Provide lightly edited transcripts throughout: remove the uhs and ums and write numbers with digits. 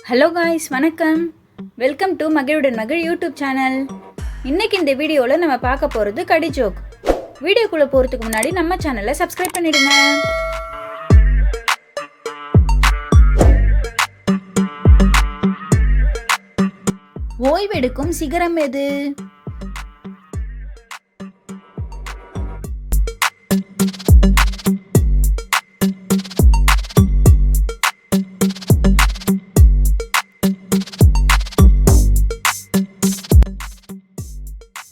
Hello guys, வணக்கம். Welcome to மகிழுடன் மகிழ் YouTube channel. இன்னைக்கு இந்த வீடியோவில் நம்ம பார்க்க போகிறது கடி ஜோக். வீடியோக்குள்ளே போகிறதுக்கு முன்னாடி நம்ம சேனலை சப்ஸ்கிரைப் பண்ணிடுங்க. ஓய்வெடுக்கும் சிகரம் எது?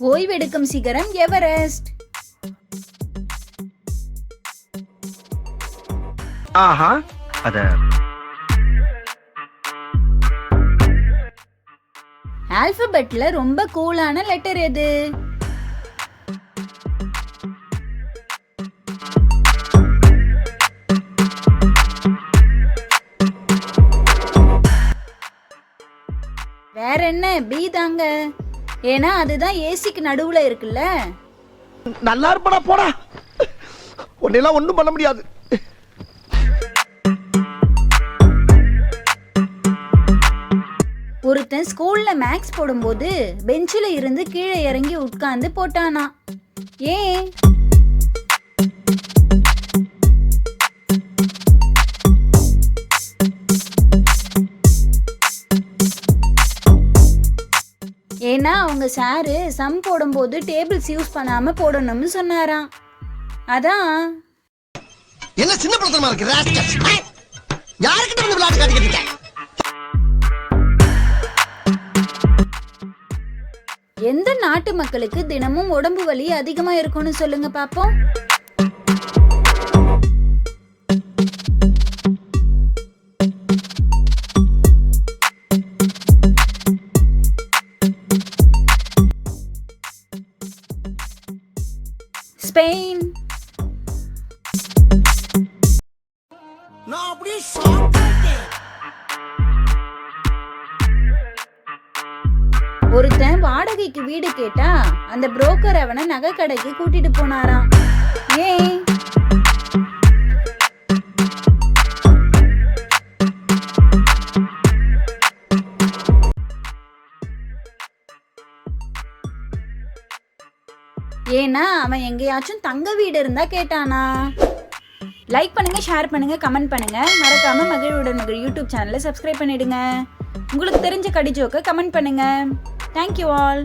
ஓய்வெடுக்கும் சிகரம் எவரெஸ்ட். ஆஹா, அத ஆல்பபெட்ல ரொம்ப கூலான லெட்டர் எது? வேற என்ன, பி தாங்க. ஏன்னா அதுதான் ஏசிக்கு நடுவுல இருக்குல்ல. நல்லா இருப்படா, போடா. உன்னெல்லாம் ஒண்ணும் பண்ண முடியாது. ஒருத்தன் ஸ்கூல்ல மேக்ஸ் போடும்போது பெஞ்சில இருந்து கீழே இறங்கி உட்கார்ந்து போட்டானா. ஏன்? ஏன்னா அவங்க சாரு சம் போடும்போது டேபிள்ஸ் யூஸ் பண்ணாம போடணும்னு சொன்னாராம். அதான். என்ன சின்ன பிரச்சனை இருக்கு ராஸ்கல்ஸ். யார்கிட்ட வந்து விளையாட்டு காட்டிக்கிட்டு? எந்த நாட்டு மக்களுக்கு தினமும் உடம்பு வலி அதிகமா இருக்கும்னு சொல்லுங்க பாப்போம். ஸ்பெயின். நான் அப்படியே ஷாக் ஆயிட்டேன். ஒருத்தன் வாடகைக்கு வீடு கேட்டா அந்த புரோக்கர் அவனை நகை கடைக்கு கூட்டிட்டு போனாராம். ஏன்? ஏன்னா அவன் எங்கேயாச்சும் தங்க வீடு இருந்தா கேட்டானா. லைக் பண்ணுங்க, ஷேர் பண்ணுங்க, கமெண்ட் பண்ணுங்க. மறக்காம மகிழுடன் மகிழ் யூடியூப் சேனலை சப்ஸ்கிரைப் பண்ணிடுங்க. உங்களுக்கு தெரிஞ்ச கடி ஜோக்கை கமெண்ட் பண்ணுங்க. Thank you all.